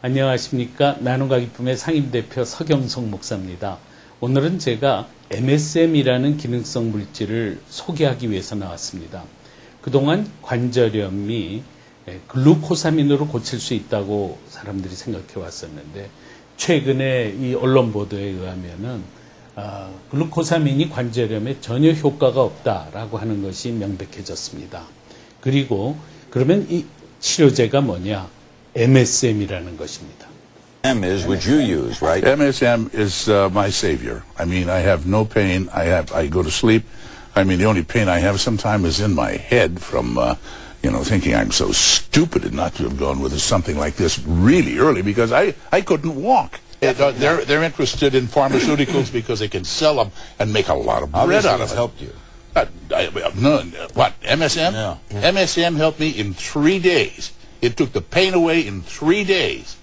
안녕하십니까. 나눔과 기쁨의 상임대표 서경석 목사입니다. 오늘은 제가 MSM이라는 기능성 물질을 소개하기 위해서 나왔습니다. 그동안 관절염이 글루코사민으로 고칠 수 있다고 사람들이 생각해 왔었는데, 최근에 이 언론 보도에 의하면은 글루코사민이 관절염에 전혀 효과가 없다라고 하는 것이 명백해졌습니다. 그리고 그러면 이 치료제가 뭐냐? MSM이라는 것입니다. MSM is what you use, right? MSM is my savior. I mean, I have no pain. I go to sleep. I mean, the only pain I have sometimes is in my head from, thinking I'm so stupid not to have gone with something like this really early because I couldn't walk. They're interested in pharmaceuticals because they can sell them and make a lot of bread out of it. Helped you. What, MSM? Yeah. MSM helped me in 3 days. It took the pain away in 3 days.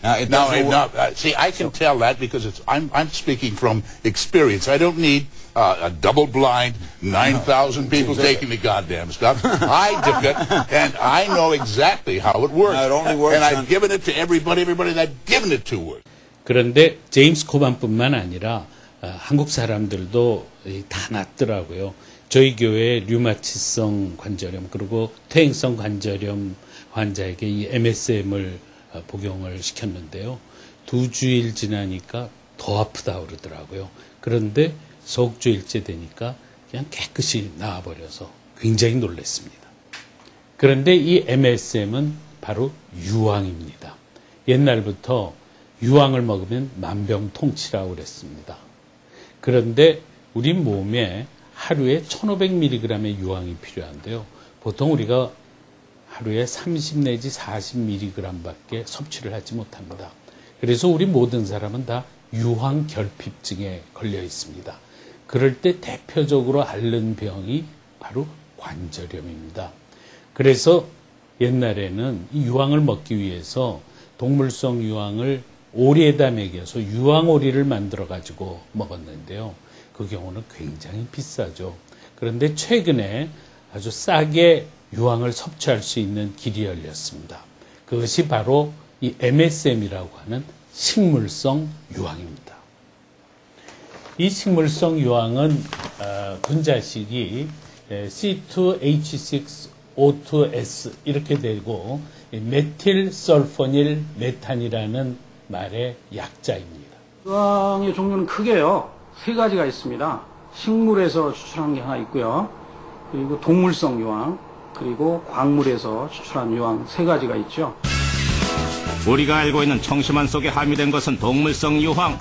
See, I can tell that because I'm speaking from experience. I don't need a double-blind, 9,000 people taking the goddamn stuff. I took it, and I know exactly how it works. No, it only works and I've given it to everybody that I've given it to. 그런데 제임스 코반뿐만 아니라 한국 사람들도 다 낫더라고요. 저희 교회 류마티성 관절염 그리고 퇴행성 관절염 환자에게 이 MSM을 복용을 시켰는데요. 2주일 지나니까 더 아프다 그러더라고요. 그런데 석주일째 되니까 그냥 깨끗이 나아버려서 굉장히 놀랐습니다. 그런데 이 MSM은 바로 유황입니다. 옛날부터 유황을 먹으면 만병통치라고 그랬습니다. 그런데 우리 몸에 하루에 1500mg의 유황이 필요한데요. 보통 우리가 하루에 30 내지 40mg밖에 섭취를 하지 못합니다. 그래서 우리 모든 사람은 다 유황 결핍증에 걸려 있습니다. 그럴 때 대표적으로 앓는 병이 바로 관절염입니다. 그래서 옛날에는 이 유황을 먹기 위해서 동물성 유황을 오리에다 먹여서 유황오리를 만들어 가지고 먹었는데요. 그 경우는 굉장히 비싸죠. 그런데 최근에 아주 싸게 유황을 섭취할 수 있는 길이 열렸습니다. 그것이 바로 이 MSM이라고 하는 식물성 유황입니다. 이 식물성 유황은 분자식이 C2H6O2S 이렇게 되고 메틸설포닐 메탄이라는 말의 약자입니다. 유황의 종류는 크게요. 3가지가 있습니다. 식물에서 추출한 게 하나 있고요. 그리고 동물성 유황, 그리고 광물에서 추출한 유황 3가지가 있죠. 우리가 알고 있는 청심환 속에 함유된 것은 동물성 유황,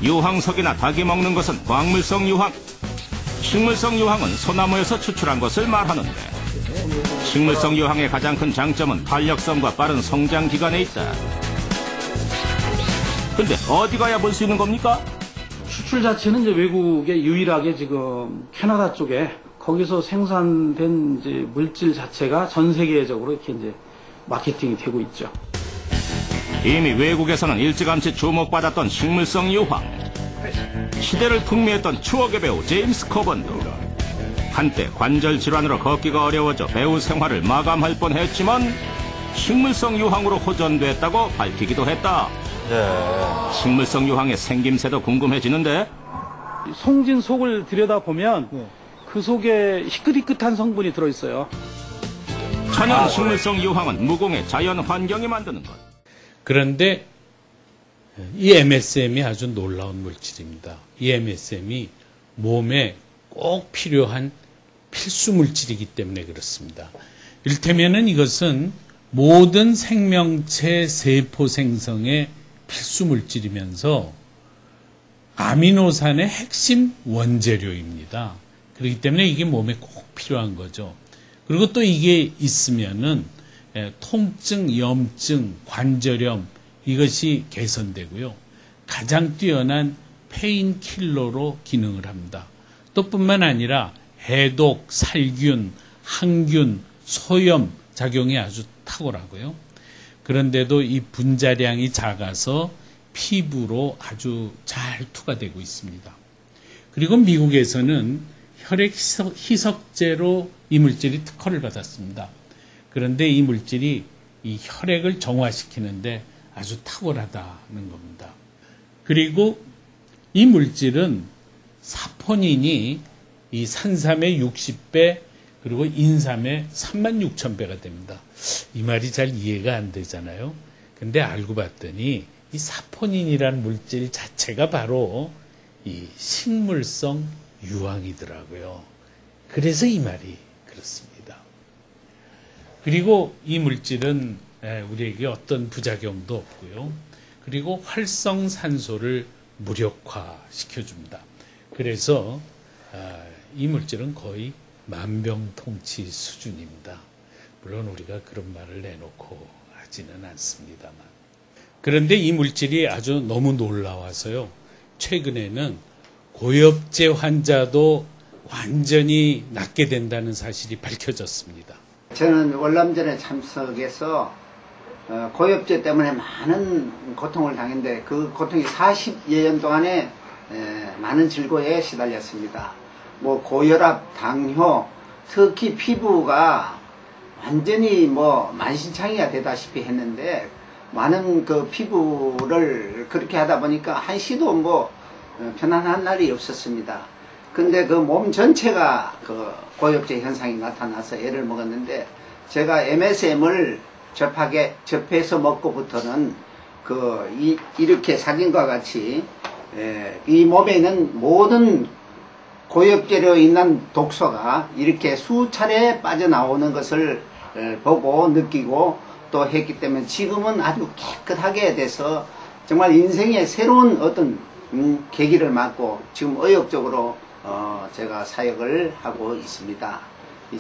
유황석이나 닭이 먹는 것은 광물성 유황, 식물성 유황은 소나무에서 추출한 것을 말하는데, 식물성 유황의 가장 큰 장점은 탄력성과 빠른 성장 기간에 있다. 근데 어디 가야 볼 수 있는 겁니까? 추출 자체는 이제 외국에 유일하게 지금 캐나다 쪽에 거기서 생산된 이제 물질 자체가 전 세계적으로 이렇게 이제 마케팅이 되고 있죠. 이미 외국에서는 일찌감치 주목받았던 식물성 유황. 시대를 풍미했던 추억의 배우 제임스 코번도 한때 관절 질환으로 걷기가 어려워져 배우 생활을 마감할 뻔했지만 식물성 유황으로 호전됐다고 밝히기도 했다. 식물성 유황의 생김새도 궁금해지는데, 송진 속을 들여다보면 그 속에 희끗희끗한 성분이 들어있어요. 천연 식물성 유황은 무공의 자연 환경이 만드는 것. 그런데 이 MSM이 아주 놀라운 물질입니다. 이 MSM이 몸에 꼭 필요한 필수 물질이기 때문에 그렇습니다. 이를테면은 이것은 모든 생명체 세포 생성의 필수 물질이면서 아미노산의 핵심 원재료입니다. 그렇기 때문에 이게 몸에 꼭 필요한 거죠. 그리고 또 이게 있으면은 통증, 염증, 관절염 이것이 개선되고요. 가장 뛰어난 페인킬러로 기능을 합니다. 또 뿐만 아니라 해독, 살균, 항균, 소염 작용이 아주 탁월하고요. 그런데도 이 분자량이 작아서 피부로 아주 잘 투과되고 있습니다. 그리고 미국에서는 혈액 희석제로 이 물질이 특허를 받았습니다. 그런데 이 물질이 이 혈액을 정화시키는데 아주 탁월하다는 겁니다. 그리고 이 물질은 사포닌이 이 산삼의 60배 그리고 인삼의 36,000배가 됩니다. 이 말이 잘 이해가 안 되잖아요. 근데 알고 봤더니 이 사포닌이라는 물질 자체가 바로 이 식물성 유황이더라고요. 그래서 이 말이 그렇습니다. 그리고 이 물질은 우리에게 어떤 부작용도 없고요. 그리고 활성산소를 무력화시켜줍니다. 그래서 이 물질은 거의 만병통치 수준입니다. 물론 우리가 그런 말을 내놓고 하지는 않습니다만. 그런데 이 물질이 아주 너무 놀라워서요. 최근에는 고엽제 환자도 완전히 낫게 된다는 사실이 밝혀졌습니다. 저는 월남전에 참석해서 고엽제 때문에 많은 고통을 당했는데 그 고통이 40여 년 동안에 많은 질고에 시달렸습니다. 뭐 고혈압, 당뇨, 특히 피부가 완전히 뭐 만신창이가 되다시피 했는데 많은 그 피부를 그렇게 하다 보니까 한시도 뭐 편안한 날이 없었습니다. 근데 그 몸 전체가 그 고엽제 현상이 나타나서 애를 먹었는데 제가 MSM을 접해서 먹고부터는 이렇게 사진과 같이 이 몸에 있는 모든 고엽제로 인한 독소가 이렇게 수차례 빠져나오는 것을 보고 느끼고 또 했기 때문에 지금은 아주 깨끗하게 돼서 정말 인생의 새로운 어떤 계기를 맞고 지금 의욕적으로 제가 사역을 하고 있습니다.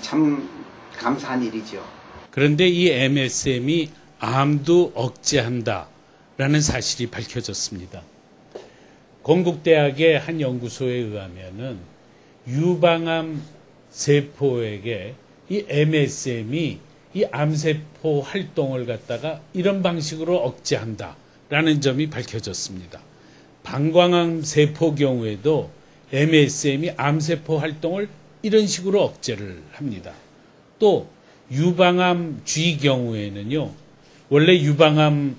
참 감사한 일이죠. 그런데 이 MSM이 암도 억제한다라는 사실이 밝혀졌습니다. 건국대학의 한 연구소에 의하면은 유방암 세포에게 이 MSM이 이 암세포 활동을 갖다가 이런 방식으로 억제한다라는 점이 밝혀졌습니다. 방광암 세포 경우에도 MSM이 암세포 활동을 이런 식으로 억제를 합니다. 또 유방암 쥐 경우에는요, 원래 유방암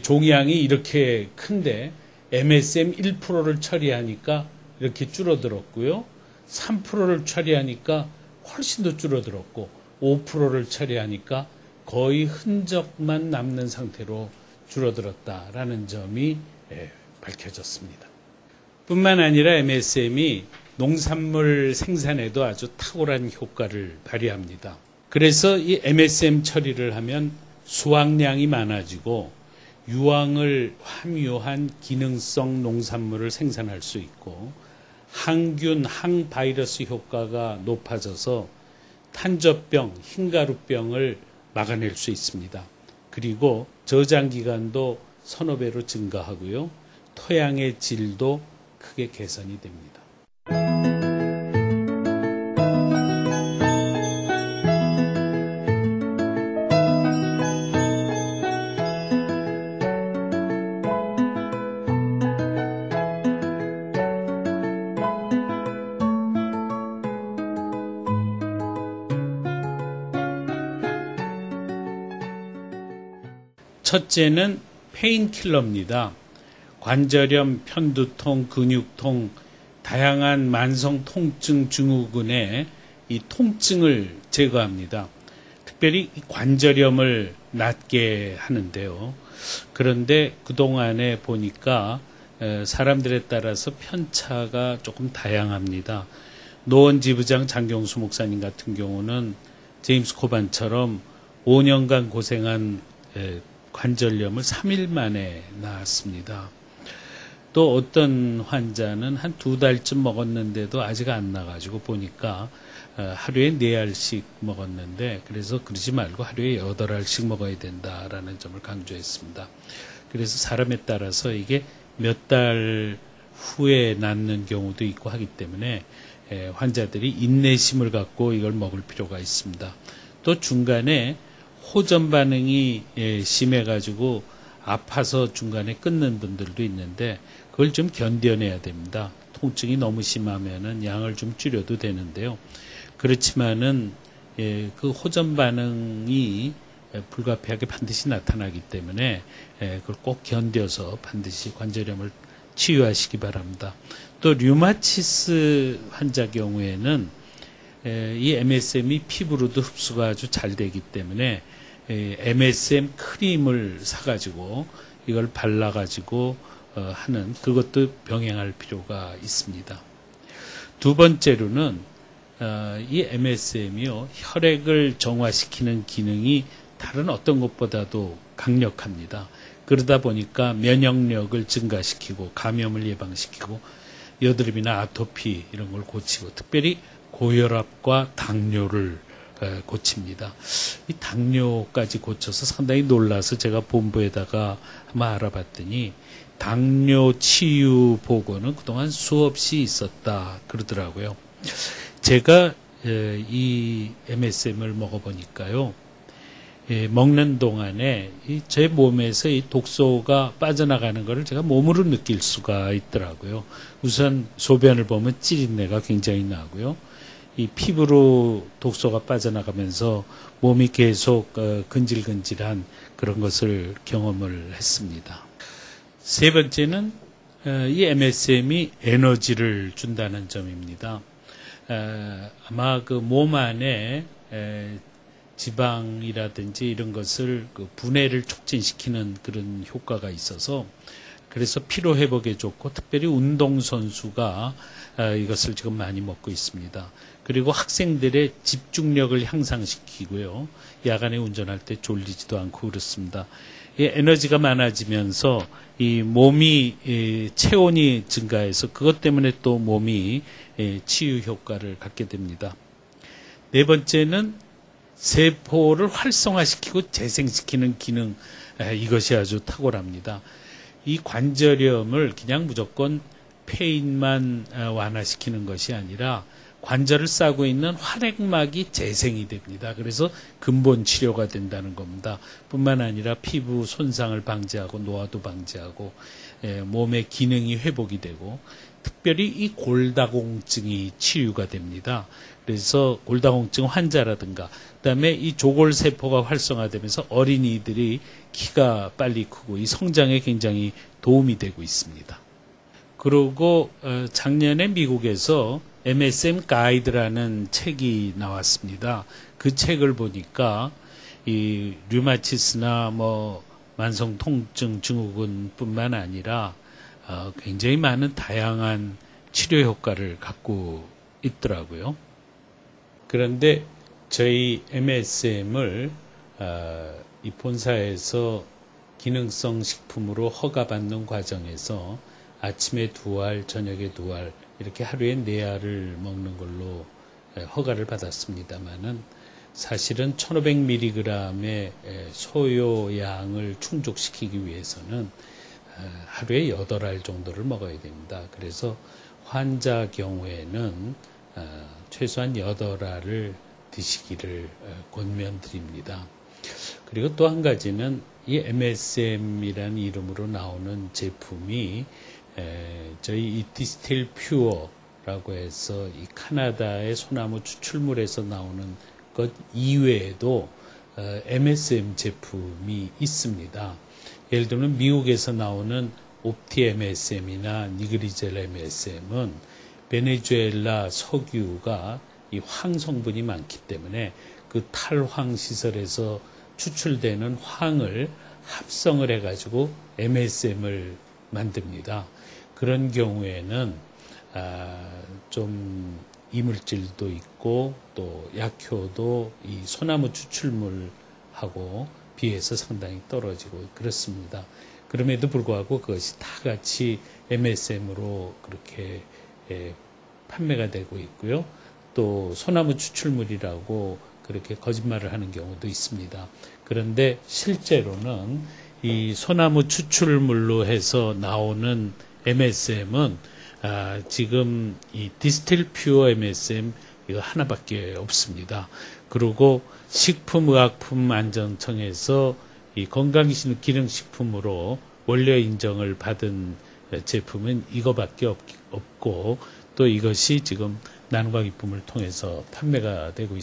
종양이 이렇게 큰데 MSM 1%를 처리하니까 이렇게 줄어들었고요. 3%를 처리하니까 훨씬 더 줄어들었고 5%를 처리하니까 거의 흔적만 남는 상태로 줄어들었다라는 점이 밝혀졌습니다. 뿐만 아니라 MSM이 농산물 생산에도 아주 탁월한 효과를 발휘합니다. 그래서 이 MSM 처리를 하면 수확량이 많아지고 유황을 함유한 기능성 농산물을 생산할 수 있고 항균, 항바이러스 효과가 높아져서 탄저병, 흰가루병을 막아낼 수 있습니다. 그리고 저장기간도 서너 배로 증가하고요. 토양의 질도 크게 개선이 됩니다. 첫째는 페인킬러입니다. 관절염, 편두통, 근육통, 다양한 만성 통증 증후군의 이 통증을 제거합니다. 특별히 관절염을 낫게 하는데요. 그런데 그동안에 보니까 사람들에 따라서 편차가 조금 다양합니다. 노원 지부장 장경수 목사님 같은 경우는 제임스 코반처럼 5년간 고생한 관절염을 3일 만에 나았습니다. 또 어떤 환자는 한 2달쯤 먹었는데도 아직 안 나가지고 보니까 하루에 4알씩 먹었는데 그래서 그러지 말고 하루에 8알씩 먹어야 된다라는 점을 강조했습니다. 그래서 사람에 따라서 이게 몇 달 후에 낫는 경우도 있고 하기 때문에 환자들이 인내심을 갖고 이걸 먹을 필요가 있습니다. 또 중간에 호전 반응이 심해가지고 아파서 중간에 끊는 분들도 있는데 그걸 좀 견뎌내야 됩니다. 통증이 너무 심하면은 양을 좀 줄여도 되는데요. 그렇지만은 그 호전 반응이 불가피하게 반드시 나타나기 때문에 그걸 꼭 견뎌서 반드시 관절염을 치유하시기 바랍니다. 또 류마티스 환자 경우에는 이 MSM이 피부로도 흡수가 아주 잘 되기 때문에 MSM 크림을 사가지고 이걸 발라가지고 하는 그것도 병행할 필요가 있습니다. 두 번째로는 이 MSM이요 혈액을 정화시키는 기능이 다른 어떤 것보다도 강력합니다. 그러다 보니까 면역력을 증가시키고 감염을 예방시키고 여드름이나 아토피 이런 걸 고치고 특별히 고혈압과 당뇨를 고칩니다. 이 당뇨까지 고쳐서 상당히 놀라서 제가 본부에다가 한번 알아봤더니 당뇨 치유 보고는 그동안 수없이 있었다 그러더라고요. 제가 이 MSM을 먹어보니까요. 먹는 동안에 제 몸에서 이 독소가 빠져나가는 것을 제가 몸으로 느낄 수가 있더라고요. 우선 소변을 보면 찌린내가 굉장히 나고요. 이 피부로 독소가 빠져나가면서 몸이 계속 근질근질한 그런 것을 경험을 했습니다. 세 번째는 이 MSM이 에너지를 준다는 점입니다. 아마 그 몸 안에 지방이라든지 이런 것을 그 분해를 촉진시키는 그런 효과가 있어서 그래서 피로 회복에 좋고 특별히 운동선수가 이것을 지금 많이 먹고 있습니다. 그리고 학생들의 집중력을 향상시키고요. 야간에 운전할 때 졸리지도 않고 그렇습니다. 이 에너지가 많아지면서 이 몸이 체온이 증가해서 그것 때문에 또 몸이 치유 효과를 갖게 됩니다. 네 번째는 세포를 활성화시키고 재생시키는 기능, 이것이 아주 탁월합니다. 이 관절염을 그냥 무조건 페인만 완화시키는 것이 아니라 관절을 싸고 있는 활액막이 재생이 됩니다. 그래서 근본 치료가 된다는 겁니다. 뿐만 아니라 피부 손상을 방지하고 노화도 방지하고 몸의 기능이 회복이 되고 특별히 이 골다공증이 치유가 됩니다. 그래서 골다공증 환자라든가 그다음에 이 조골세포가 활성화되면서 어린이들이 키가 빨리 크고 이 성장에 굉장히 도움이 되고 있습니다. 그리고 작년에 미국에서 MSM 가이드라는 책이 나왔습니다. 그 책을 보니까 이 류마티스나 뭐 만성 통증 증후군뿐만 아니라 굉장히 많은 다양한 치료 효과를 갖고 있더라고요. 그런데 저희 MSM을 이 본사에서 기능성 식품으로 허가받는 과정에서 아침에 2알, 저녁에 2알 이렇게 하루에 4알을 먹는 걸로 허가를 받았습니다만은 사실은 1500mg의 소요량을 충족시키기 위해서는 하루에 8알 정도를 먹어야 됩니다. 그래서 환자 경우에는 최소한 8알을 드시기를 권면드립니다. 그리고 또 한 가지는 이 MSM이라는 이름으로 나오는 제품이 저희 이 디스틸 퓨어라고 해서 이 카나다의 소나무 추출물에서 나오는 것 이외에도 MSM 제품이 있습니다. 예를 들면 미국에서 나오는 옵티 MSM이나 니그리젤 MSM은 베네수엘라 석유가 이 황 성분이 많기 때문에 그 탈황 시설에서 추출되는 황을 합성을 해가지고 MSM을 만듭니다. 그런 경우에는 좀 이물질도 있고 또 약효도 이 소나무 추출물하고 비해서 상당히 떨어지고 그렇습니다. 그럼에도 불구하고 그것이 다 같이 MSM으로 그렇게 판매가 되고 있고요. 또 소나무 추출물이라고 그렇게 거짓말을 하는 경우도 있습니다. 그런데 실제로는 이 소나무 추출물로 해서 나오는 MSM은 지금 이 디스틸 퓨어 MSM 이거 하나밖에 없습니다. 그리고 식품의약품안전청에서 이 건강기능식품으로 원료 인정을 받은 제품은 이거밖에 없고 또 이것이 지금 나눔과 기쁨을 통해서 판매가 되고 있습니다.